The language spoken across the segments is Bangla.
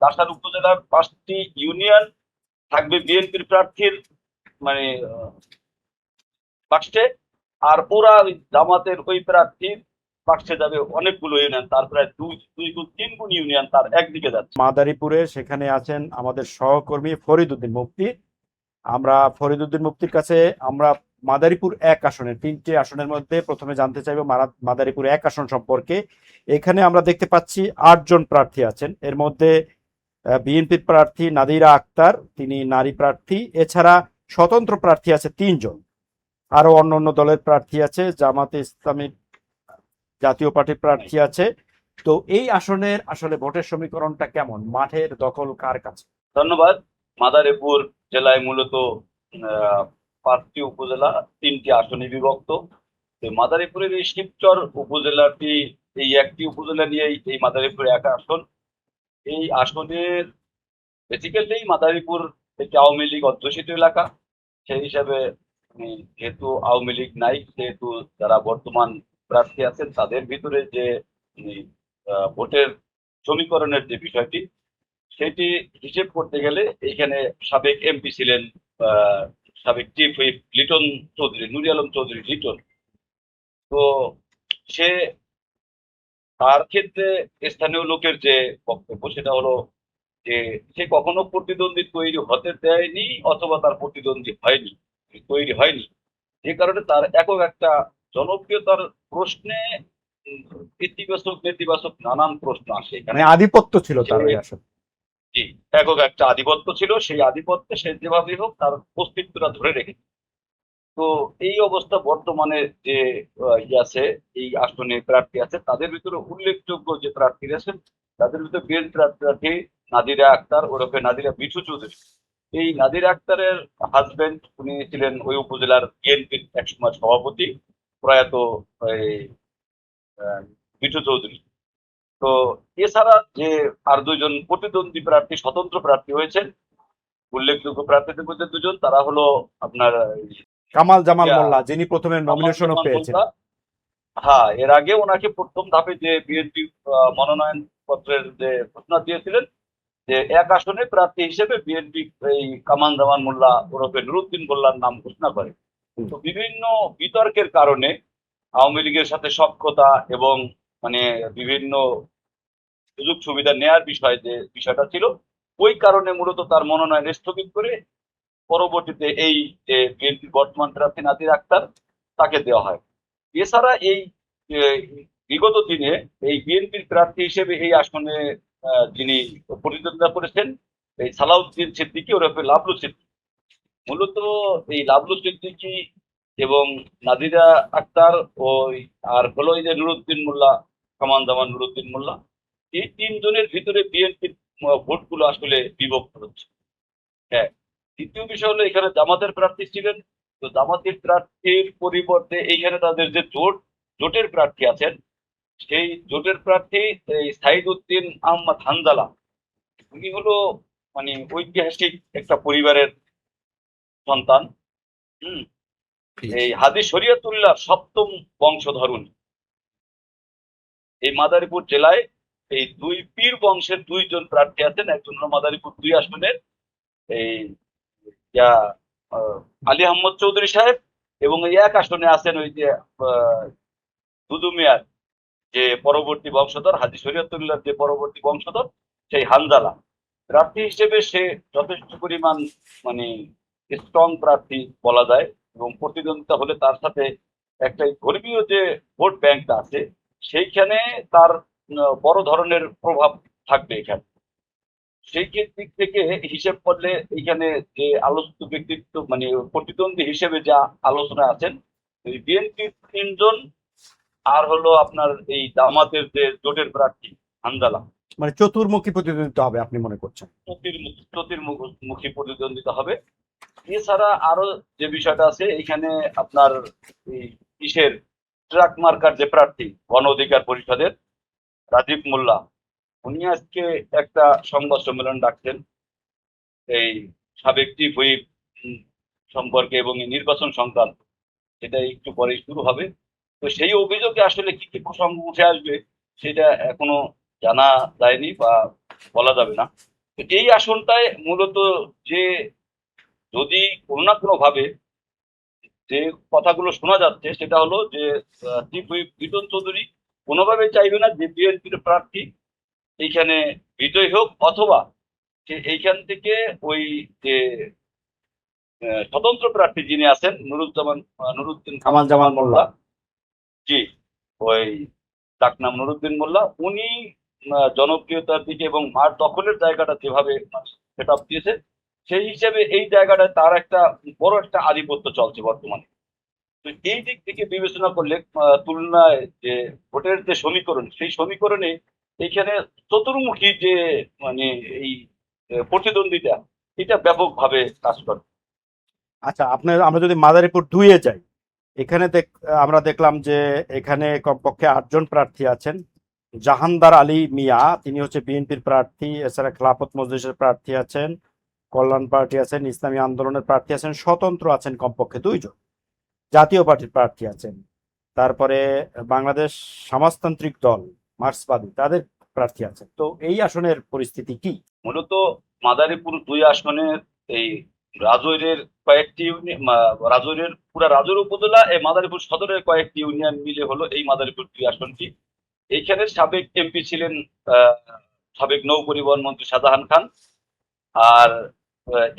কাছাড় উপজেলার 5টি ইউনিয়ন থাকবে বিএনপির প্রার্থীর মানে বাক্সে, আর ওরা জামাতের ওই প্রার্থীর বাক্সে যাবে অনেকগুলো ইউনিয়ন, তার প্রায় দুই গুণ 3 গুণ ইউনিয়ন তার একদিকে যাচ্ছে। মাদারীপুরে সেখানে আছেন আমাদের সহকর্মী ফরিদ উদ্দিন মুফতি। আমরা ফরিদ উদ্দিন মুফতির কাছে আমরা মাদারীপুর 1 আসনের 3টি আসনের মধ্যে প্রথমে জানতে চাইবো মাদারীপুর 1 আসন সম্পর্কে। এখানে আমরা দেখতে পাচ্ছি 8 জন প্রার্থী আছেন। এর মধ্যে বিএনপির প্রার্থী নাদিরা আক্তার, তিনি নারী প্রার্থী। এছাড়া স্বতন্ত্র প্রার্থী আছে 3 জন। আরো অন্যান্য দলের প্রার্থী আছে, জামাতে ইসলামী জাতীয় পার্টির প্রার্থী আছে। তো এই আসনের আসলে ভোটের সমীকরণটা কেমন, মাঠের দখল কার কাছে? ধন্যবাদ। মাদারীপুর জেলায় মূলত 5টি উপজেলা 3টি আসনে বিভক্ত। মাদারীপুরের এই শিবচর উপজেলাটি, এই একটি উপজেলা নিয়ে এই মাদারীপুর 1 আসন। এই আসনের বেসিক্যালি মাদারীপুর একটি আওয়ামী লীগ অধ্যুষিত এলাকা। সেই হিসাবে যেহেতু আওয়ামী লীগ নাই, সেহেতু যারা বর্তমান প্রার্থী আছেন তাদের ভিতরে যে ভোটের সমীকরণের যে বিষয়টি, সেটি হিসেব করতে গেলে এইখানে সাবেক এমপি ছিলেন সাবেক চিফ হুইপ লিটন চৌধুরী, নুরি আলম চৌধুরী লিটন। তো সে তার ক্ষেত্রে স্থানীয় লোকের যে বক্তব্য সেটা হলো যে সে কখনো প্রতিদ্বন্দ্বী তৈরি হতে দেয়নি, অথবা তার প্রতিদ্বন্দ্বী হয়নি, তৈরি হয়নি, যে কারণে তার একক একটা জনপ্রিয়তার প্রশ্নে ইতিবাচক নেতিবাচক নানান প্রশ্ন আসে এখানে। আধিপত্য ছিল তার ওই আসন। জি, একক একটা আধিপত্য ছিল, সেই আধিপত্যে সে যেভাবেই হোক তার অস্তিত্বটা ধরে রেখেছে। তো এই অবস্থা বর্তমানে যে আছে, এই আসনে প্রার্থী আছে, তাদের ভিতরে উল্লেখযোগ্য যে প্রার্থী আছেন তাদের ভিতরে বিএনপি প্রার্থী নাদিরা আক্তার ওরফে নাদিরা মিঠু চৌধুরী। এই নাদিরা আক্তারের হাজবেন্ড, উনি ছিলেন ওই উপজেলার বিএনপির একসময় সভাপতি প্রয়াত মিঠু চৌধুরী। তো এছাড়া যে আর 2জন প্রতিদ্বন্দ্বী প্রার্থী, স্বতন্ত্র প্রার্থী হয়েছেন, উল্লেখযোগ্য প্রার্থীদের মধ্যে 2জন, তারা হলো আপনার কামাল জামাল মোল্লা, যিনি প্রথমে নমিনেশনও পেয়েছেন। হ্যাঁ, এর আগে ওনাকে প্রথম ধাপে যে বিএনপি মনোনয়ন পত্রের যে ঘোষণা দিয়েছিলেন যে 1 আসনে প্রার্থী হিসেবে বিএনপি এই কামাল জামান মোল্লা ওরফে নুরুদ্দিন মোল্লার নাম ঘোষণা করে। তো বিভিন্ন বিতর্কের কারণে আওয়ামী লীগের সাথে সখ্যতা এবং বিভিন্ন সুযোগ সুবিধা নেয়ার বিষয় যে বিষয়টা ছিল, ওই কারণে মূলত তার মনোনয়ন স্থগিত করে পরবর্তীতে এই যে বিএনপির বর্তমান প্রার্থী নাদির আক্তার, তাকে দেওয়া হয়। এছাড়া এই বিগত দিনে এই বিএনপির প্রার্থী হিসেবে এই আসনে যিনি প্রতিদ্বন্দ্বিতা করেছেন, এই সালাউদ্দিন সিদ্দিকী ওরফে লাবলু সিদ্দিকী। মূলত এই লাবলু সিদ্দিকী এবং নাদিরা আক্তার ওই আর হলো এই যে নুরুদ্দিন মোল্লা, কামাল জামান নুরুদ্দিন মোল্লা, এই 3 জনের ভিতরে বিএনপির ভোটগুলো আসলে বিভক্ত হচ্ছে। হ্যাঁ, দ্বিতীয় বিষয় হলো এখানে জামাতের প্রার্থী ছিলেন। তো জামাতের প্রার্থীর পরিবর্তে এইখানে তাদের যে জোটের প্রার্থী আছেন, সেই জোটের প্রার্থী এই সাইদ উদ্দিন আহমদ হানজালা। উনি হলো ঐতিহাসিক একটা পরিবারের সন্তান। হম এই হাদি শরিয়তুল্লাহ 7ম বংশধর উনি। এই মাদারীপুর জেলায় এই 2 পীর বংশের 2জন প্রার্থী আছেন। একজন হলো মাদারীপুর 2 আসনের এই আলী আহমদ চৌধুরী সাহেব, এবং এই 1 আসনে আছেন ওই যে দুদু মিয়ার যে পরবর্তী বংশধর, হাজি শরিয়তুল্লাহর যে পরবর্তী বংশধর, সেই হানজালা। প্রার্থী হিসেবে সে যথেষ্ট পরিমাণ স্ট্রং প্রার্থী বলা যায়, এবং প্রতিদ্বন্দ্বিতা হলে তার সাথে একটা ধর্মীয় যে ভোট ব্যাংকটা আছে সেইখানে তার বড় ধরনের প্রভাব থাকবে এখানে। সেই দিক থেকে হিসেব করলে এখানে যে আলোচিত ব্যক্তিত্ব প্রতিদ্বন্দ্বী হিসেবে যা আলোচনা আছেন, বিএনপির 3 জন, আর হলো আপনার এই জামাতের যে জোটের প্রার্থী হানজালা, চতুর্মুখী প্রতিদ্বন্দ্বিতা হবে আপনি মনে করছেন? চতুর্মুখী প্রতিদ্বন্দ্বিতা হবে। এছাড়া আরো যে বিষয়টা আছে এখানে আপনার এই কিসের ট্রাক মার্কার যে প্রার্থী গণ অধিকার পরিষদের রাজীব মোল্লা, উনি আজকে একটা সংবাদ সম্মেলন ডাকছেন এই সাবেক চিফ হুইপ সম্পর্কে এবং নির্বাচন সংক্রান্ত, সেটা একটু পরেই শুরু হবে। তো সেই অভিযোগে আসলে কি কি প্রসঙ্গ উঠে আসবে সেটা এখনো জানা যায়নি বা বলা যাবে না। তো এই আসনটায় মূলত যে যদি কোনো না কোনো ভাবে যে কথাগুলো শোনা যাচ্ছে সেটা হলো যে চিফ হুইপ বিটন চৌধুরী কোনোভাবেই চাইবে না যে বিএনপির প্রার্থী এইখানে বিজয়ী হোক, অথবা সে এইখান থেকে ওই যে স্বতন্ত্র প্রার্থী যিনি আছেন নুরুদ্দিন কামাল জামান মোল্লা। জি, ওই ডাকনাম নুরুদ্দিন মোল্লা, উনি জনপ্রিয়তার দিকে এবং মাঠ দখলের জায়গাটা যেভাবে সেট আপ দিয়েছে, সেই হিসেবে এই জায়গাটায় তার একটা বড় একটা আধিপত্য চলছে বর্তমানে। তো এই দিক থেকে বিবেচনা করলে তুলনায় যে ভোটের যে সমীকরণ, সেই সমীকরণে এইখানে চতুর্মুখী যে মানে এই প্রতিদ্বন্দ্বিতা, এটা ব্যাপকভাবে কাজ করে। আচ্ছা, আমরা যদি মাদারীপুর 2-এ যাই, এখানে আমরা দেখলাম যে এখানে কমপক্ষে 8জন প্রার্থী আছেন। জাহানদার আলী মিয়া, তিনি হচ্ছে বিএনপির প্রার্থী। এছাড়া খেলাফত মজলিসের প্রার্থী আছেন, কল্যাণ পার্টি আছেন, ইসলামী আন্দোলনের প্রার্থী আছেন, স্বতন্ত্র আছেন কমপক্ষে 2জন, জাতীয় পার্টির প্রার্থী আছেন। তারপরে বাংলাদেশ সমাজতান্ত্রিক দল মার্ক্সবাদী, তাদের প্রার্থী আছেন। তো এই আসনের পরিস্থিতি কি? মূলত মাদারীপুর 2 আসনের এই রাজৈরের কয়েকটি ইউনিয়ন, রাজৈরের পুরা রাজৈর উপজেলা এই মাদারীপুর সদরের কয়েকটি ইউনিয়ন মিলে হলো এই মাদারীপুর 2 আসনটি। এইখানে সাবেক এমপি ছিলেন আহ, সাবেক নৌ পরিবহন মন্ত্রী শাহজাহান খান। আর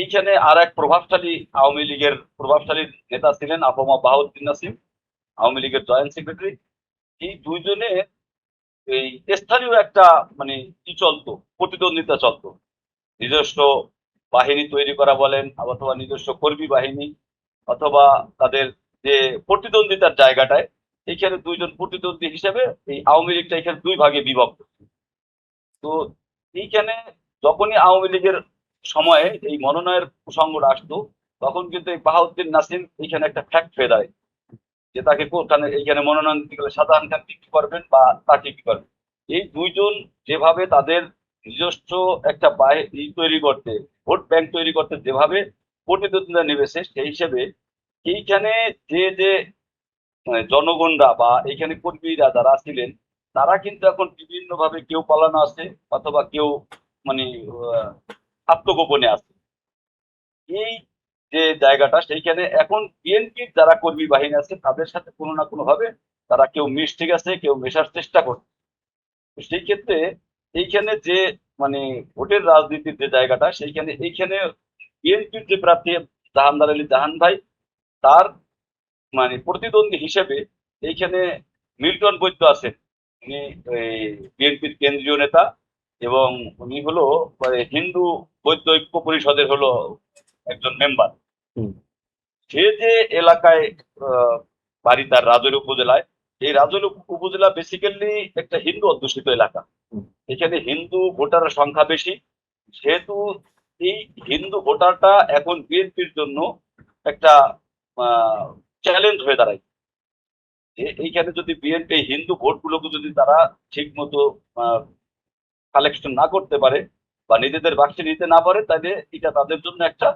এইখানে আর এক প্রভাবশালী আওয়ামী লীগের প্রভাবশালী নেতা ছিলেন আফমা বাহাউদ্দিন নাসিম, আওয়ামী লীগের জয়েন্ট সেক্রেটারি। এই দুইজনে এই স্থানীয় একটা মানে কি চলতো, প্রতিদ্বন্দ্বিতা চলতো। নিজস্ব বাহিনী তৈরি করা বলেন, অথবা নিজস্ব কর্মী বাহিনী, অথবা তাদের যে প্রতিদ্বন্দ্বিতার জায়গাটায়, এইখানে দুইজন প্রতিদ্বন্দ্বী হিসেবে এই আওয়ামী লীগটা এখানে 2 ভাগে বিভক্ত। তো এইখানে যখনই আওয়ামী লীগের সময়ে এই মনোনয়নের প্রসঙ্গটা আসতো, তখন কিন্তু এই বাহাউদ্দিন নাসিম এইখানে একটা ফ্যাক্ট হয়ে দাঁড়ায় যে তাকে কোথানে এইখানে মনোনয়ন দিতে গেলে শাহজাহান খান কি করবেন বা তাকে কি করবেন। এই দুইজন যেভাবে তাদের নিজস্ব একটা তৈরি করতে, ভোট ব্যাংক তৈরি করতে যেভাবে প্রতিদ্বন্দ্বিতা নেমেছে, সেই হিসেবে এইখানে যে যে জনগণরা বা এইখানে কর্মীরা যারা ছিলেন, তারা কিন্তু এখন বিভিন্ন ভাবে কেউ পালানো আছে, অথবা কেউ মানে আহ, আত্মগোপনে আছে। এই যে জায়গাটা, সেইখানে এখন বিএনপির যারা কর্মী বাহিনী আছে তাদের সাথে কোনো না কোনো ভাবে তারা কেউ মিশতে গেছে, কেউ মেশার চেষ্টা করছে। তো সেই ক্ষেত্রে এইখানে যে মানে ভোটের রাজনীতির যে জায়গাটা, সেইখানে এইখানে বিএনপির যে প্রার্থী জাহানদার আলী জাহান ভাই, তার মানে প্রতিদ্বন্দ্বী হিসেবে এইখানে মিল্টন বৈদ্য আছেন। উনি বিএনপির কেন্দ্রীয় নেতা, এবং উনি হলো হিন্দু বৈদ্য ঐক্য পরিষদের হলো একজন মেম্বার। হুম। সে যে এলাকায় আহ, বাড়ি তার রাজৈর উপজেলায়, এই রাজৈর উপজেলা বেসিক্যালি একটা হিন্দু অধ্যুষিত এলাকা। হুম। এখানে হিন্দু ভোটারের সংখ্যা বেশি, সেহেতু এই হিন্দু ভোটারটা এখন বিএনপির জন্য একটা চ্যালেঞ্জ হয়ে দাঁড়ায় যে এইখানে যদি বিএনপি হিন্দু ভোটগুলোকে যদি তারা ঠিক মতো কালেকশন না করতে পারে বা নিজেদের বাক্সে নিতে না পারে, তাহলে এটা তাদের জন্য একটা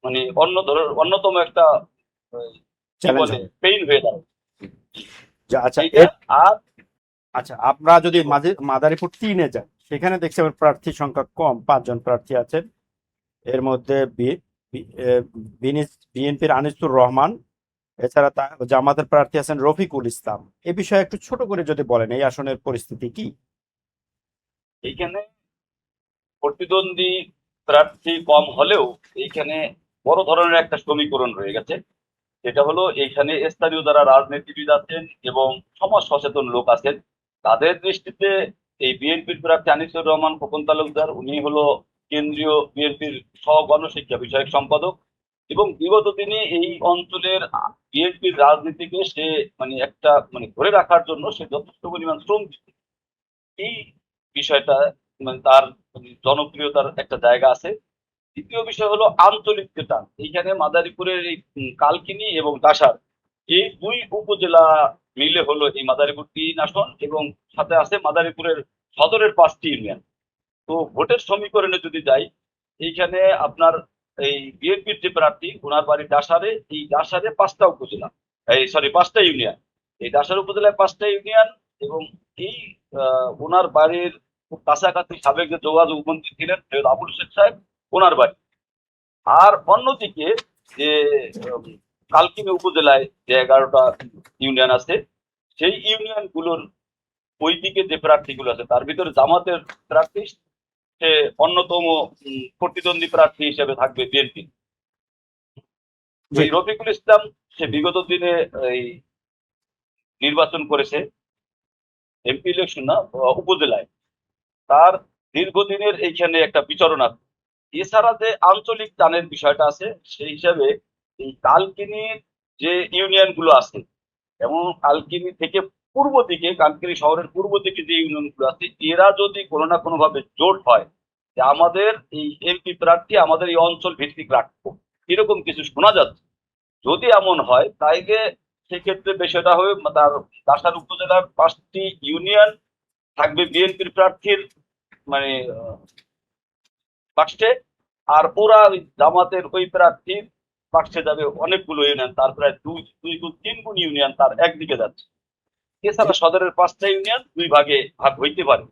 মানে অন্যতম একটা কি চ্যালেঞ্জ বলে হবে। পেইন হয়ে দাঁড়ায় আচ্ছা, এইটা। আর আচ্ছা, আমরা যদি মাদারীপুর 3-এ যাই, সেখানে দেখছি আমার প্রার্থী সংখ্যা কম, 5জন প্রার্থী আছেন। এর মধ্যে বিএনপির আনিসুর রহমান, এছাড়া জামাতের প্রার্থী আছেন রফিকুল ইসলাম। এ বিষয়ে একটু ছোট করে যদি বলেন, এই আসনের পরিস্থিতি কি? এইখানে প্রতিদ্বন্দ্বী প্রার্থী কম হলেও এইখানে বড় ধরনের একটা সমীকরণ রয়ে গেছে। যেটা হলো এইখানে স্থানীয় যারা রাজনীতিবিদ আছেন এবং সমাজ সচেতন লোক আছেন, তাদের দৃষ্টিতে এই বিএনপির প্রার্থী আনিসুর রহমান খোকন তালুকদার, উনি হলো কেন্দ্রীয় বিএনপির সহ গণশিক্ষা বিষয়ক সম্পাদক, এবং বিগত দিনে এই অঞ্চলের বিএনপির রাজনীতিকে সে মানে একটা মানে ধরে রাখার জন্য সে যথেষ্ট পরিমাণ শ্রম দিচ্ছে। এই বিষয়টা মানে তার মানে জনপ্রিয়তার একটা জায়গা আছে। দ্বিতীয় বিষয় হলো আঞ্চলিকতা। এইখানে মাদারীপুরের এই কালকিনি এবং ডাসার এই 2 উপজেলা মিলে হলো এই মাদারীপুর 3 আসন, এবং সাথে আছে মাদারীপুরের সদরের 5টি ইউনিয়ন। তো ভোটের সমীকরণে যদি যাই, এইখানে আপনার এই বিএনপির যে প্রার্থী, ওনার বাড়ি ডাসারে, এই ডাসারে 5টা উপজেলা, এই সরি 5টা ইউনিয়ন, এই ডাসার উপজেলায় 5টা ইউনিয়ন, এবং এই ওনার বাড়ির খুব কাছাকাছি সাবেক যে যোগাযোগ মন্ত্রী ছিলেন সৈয়দ আবুল শেখ সাহেব, ওনার বাড়ি। আর অন্যদিকে যে কালকিনি উপজেলায় যে 11টা ইউনিয়ন আছে, সেই ইউনিয়ন গুলোর ওই দিকে যে প্রার্থীগুলো আছে তার ভিতরে জামাতের প্রার্থী সে অন্যতম প্রতিদ্বন্দ্বী প্রার্থী হিসেবে থাকবে বিএনপি। জি। এই রফিকুল ইসলাম সে বিগত দিনে এই নির্বাচন করেছে, এমপি ইলেকশন না, উপজেলায়। তার দীর্ঘদিনের এইখানে একটা বিচরণ আছে। এছাড়া যে আঞ্চলিক টানের বিষয়টা আছে সেই হিসাবে এই কালকিনির যে ইউনিয়ন গুলো আছে, এবং কালকিনি থেকে পূর্ব দিকে, কালকিনি শহরের পূর্ব দিকে যে ইউনিয়ন গুলো আছে, এরা যদি কোনো না কোনো ভাবে জোট হয় যে আমাদের এই এমপি প্রার্থী আমাদের এই অঞ্চল ভিত্তিক রাখবো, এরকম কিছু শোনা যাচ্ছে। যদি এমন হয় তাইলে সেক্ষেত্রে বিষয়টা হবে তার কাছাড় উপজেলার 5টি ইউনিয়ন থাকবে বিএনপির প্রার্থীর মানে বাক্সে, আর ওরা ওই জামাতের ওই প্রার্থীর বাক্সে যাবে অনেকগুলো ইউনিয়ন, তার প্রায় দুই গুণ 3 গুণ ইউনিয়ন তার একদিকে যাচ্ছে। এছাড়া সদরের 5টা ইউনিয়ন 2 ভাগে ভাগ হইতে পারে।